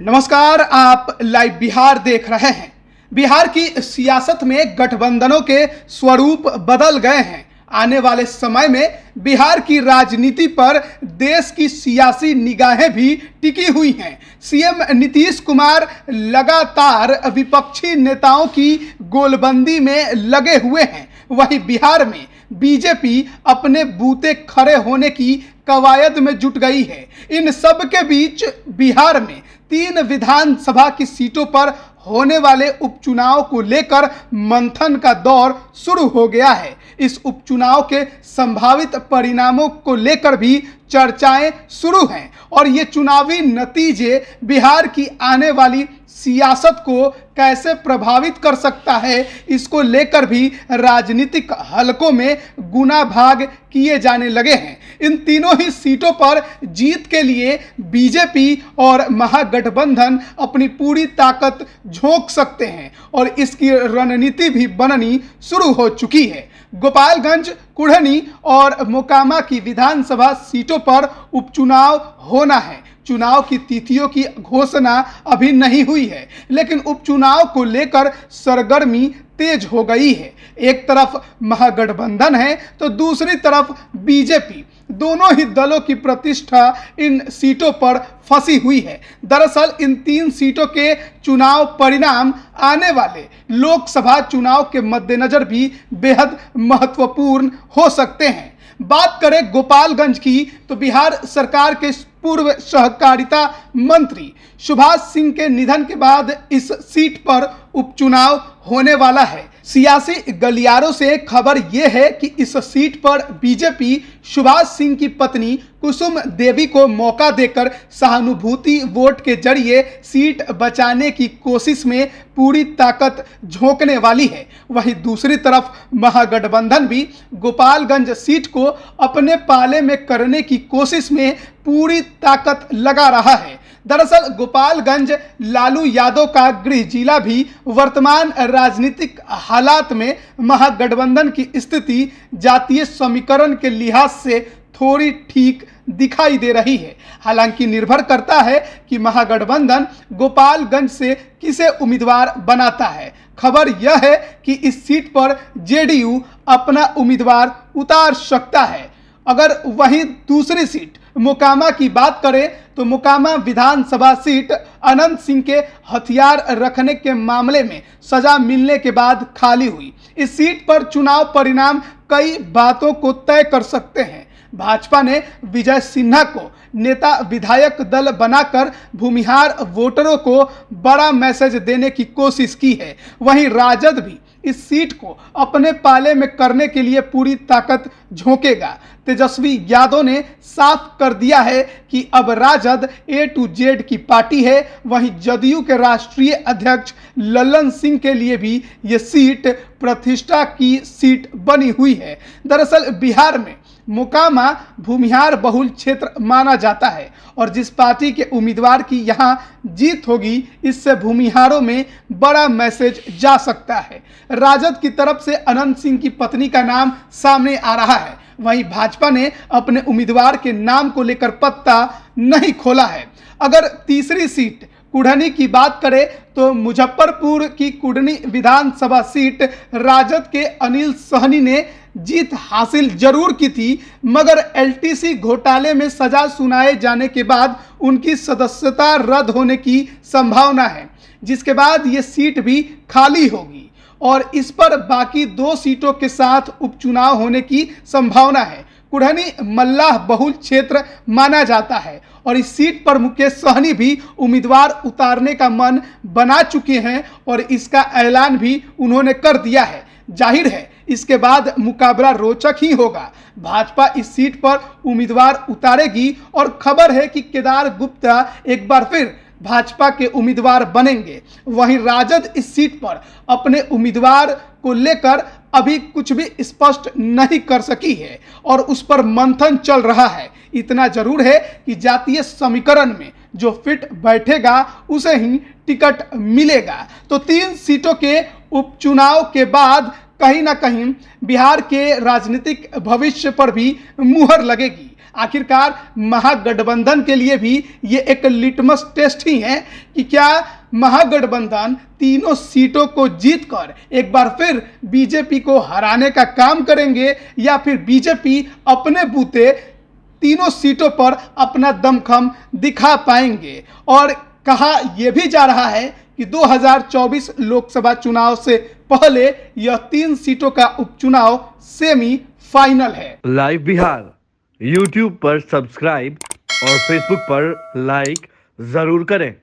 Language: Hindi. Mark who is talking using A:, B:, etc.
A: नमस्कार, आप लाइव बिहार देख रहे हैं। बिहार की सियासत में गठबंधनों के स्वरूप बदल गए हैं। आने वाले समय में बिहार की राजनीति पर देश की सियासी निगाहें भी टिकी हुई हैं। सीएम नीतीश कुमार लगातार विपक्षी नेताओं की गोलबंदी में लगे हुए हैं। वहीं बिहार में बीजेपी अपने बूते खड़े होने की कवायद में जुट गई है। इन सब के बीच बिहार में 3 विधानसभा की सीटों पर होने वाले उपचुनाव को लेकर मंथन का दौर शुरू हो गया है। इस उपचुनाव के संभावित परिणामों को लेकर भी चर्चाएं शुरू हैं और ये चुनावी नतीजे बिहार की आने वाली सियासत को कैसे प्रभावित कर सकता है, इसको लेकर भी राजनीतिक हलकों में गुना भाग किए जाने लगे हैं। इन तीनों ही सीटों पर जीत के लिए बीजेपी और महागठबंधन अपनी पूरी ताकत झोंक सकते हैं और इसकी रणनीति भी बननी शुरू हो चुकी है। गोपालगंज, कुढ़नी और मोकामा की विधानसभा सीटों पर उपचुनाव होना है। चुनाव की तिथियों की घोषणा अभी नहीं हुई है, लेकिन उपचुनाव को लेकर सरगर्मी तेज हो गई है। एक तरफ महागठबंधन है तो दूसरी तरफ बीजेपी। दोनों ही दलों की प्रतिष्ठा इन सीटों पर फंसी हुई है। दरअसल इन 3 सीटों के चुनाव परिणाम आने वाले लोकसभा चुनाव के मद्देनजर भी बेहद महत्वपूर्ण हो सकते हैं। बात करें गोपालगंज की तो बिहार सरकार के पूर्व सहकारिता मंत्री सुभाष सिंह के निधन के बाद इस सीट पर उपचुनाव होने वाला है। सियासी गलियारों से खबर यह है कि इस सीट पर बीजेपी सुभाष सिंह की पत्नी कुसुम देवी को मौका देकर सहानुभूति वोट के जरिए सीट बचाने की कोशिश में पूरी ताकत झोंकने वाली है। वहीं दूसरी तरफ महागठबंधन भी गोपालगंज सीट को अपने पाले में करने की कोशिश में पूरी ताकत लगा रहा है। दरअसल गोपालगंज लालू यादव का गृह जिला भी वर्तमान राजनीतिक हालात में महागठबंधन की स्थिति जातीय समीकरण के लिहाज से थोड़ी ठीक दिखाई दे रही है। हालांकि निर्भर करता है कि महागठबंधन गोपालगंज से किसे उम्मीदवार बनाता है। खबर यह है कि इस सीट पर जेडीयू अपना उम्मीदवार उतार सकता है। अगर वहीं दूसरी सीट मोकामा की बात करें तो मोकामा विधानसभा सीट अनंत सिंह के हथियार रखने के मामले में सजा मिलने के बाद खाली हुई। इस सीट पर चुनाव परिणाम कई बातों को तय कर सकते हैं। भाजपा ने विजय सिन्हा को नेता विधायक दल बनाकर भूमिहार वोटरों को बड़ा मैसेज देने की कोशिश की है। वहीं राजद भी इस सीट को अपने पाले में करने के लिए पूरी ताकत झोंकेगा। तेजस्वी यादव ने साफ कर दिया है कि अब राजद A to Z की पार्टी है। वहीं जदयू के राष्ट्रीय अध्यक्ष लल्लन सिंह के लिए भी ये सीट प्रतिष्ठा की सीट बनी हुई है। दरअसल बिहार में मोकामा भूमिहार बहुल क्षेत्र माना जाता है और जिस पार्टी के उम्मीदवार की यहां जीत होगी, इससे भूमिहारों में बड़ा मैसेज जा सकता है। राजद की तरफ से अनंत सिंह की पत्नी का नाम सामने आ रहा है। वहीं भाजपा ने अपने उम्मीदवार के नाम को लेकर पत्ता नहीं खोला है। अगर तीसरी सीट कुढ़नी की बात करें तो मुजफ्फरपुर की कुढ़नी विधानसभा सीट राजद के अनिल सहनी ने जीत हासिल जरूर की थी, मगर एलटीसी घोटाले में सजा सुनाए जाने के बाद उनकी सदस्यता रद्द होने की संभावना है, जिसके बाद ये सीट भी खाली होगी और इस पर बाकी 2 सीटों के साथ उपचुनाव होने की संभावना है। कुढ़नी मल्लाह बहुल क्षेत्र माना जाता है और इस सीट पर मुकेश सहनी भी उम्मीदवार उतारने का मन बना चुके हैं और इसका ऐलान भी उन्होंने कर दिया है। जाहिर है इसके बाद मुकाबला रोचक ही होगा। भाजपा इस सीट पर उम्मीदवार उतारेगी और खबर है कि केदार गुप्ता एक बार फिर भाजपा के उम्मीदवार बनेंगे। वहीं राजद इस सीट पर अपने उम्मीदवार को लेकर अभी कुछ भी स्पष्ट नहीं कर सकी है और उस पर मंथन चल रहा है। इतना जरूर है कि जातीय समीकरण में जो फिट बैठेगा उसे ही टिकट मिलेगा। तो 3 सीटों के उपचुनाव के बाद कहीं ना कहीं बिहार के राजनीतिक भविष्य पर भी मुहर लगेगी। आखिरकार महागठबंधन के लिए भी ये एक लिटमस टेस्ट ही है कि क्या महागठबंधन तीनों सीटों को जीतकर एक बार फिर बीजेपी को हराने का काम करेंगे या फिर बीजेपी अपने बूते तीनों सीटों पर अपना दमखम दिखा पाएंगे। और कहा यह भी जा रहा है कि 2024 लोकसभा चुनाव से पहले यह 3 सीटों का उपचुनाव सेमी फाइनल है।
B: लाइव बिहार यूट्यूब पर सब्सक्राइब और फेसबुक पर लाइक जरूर करें।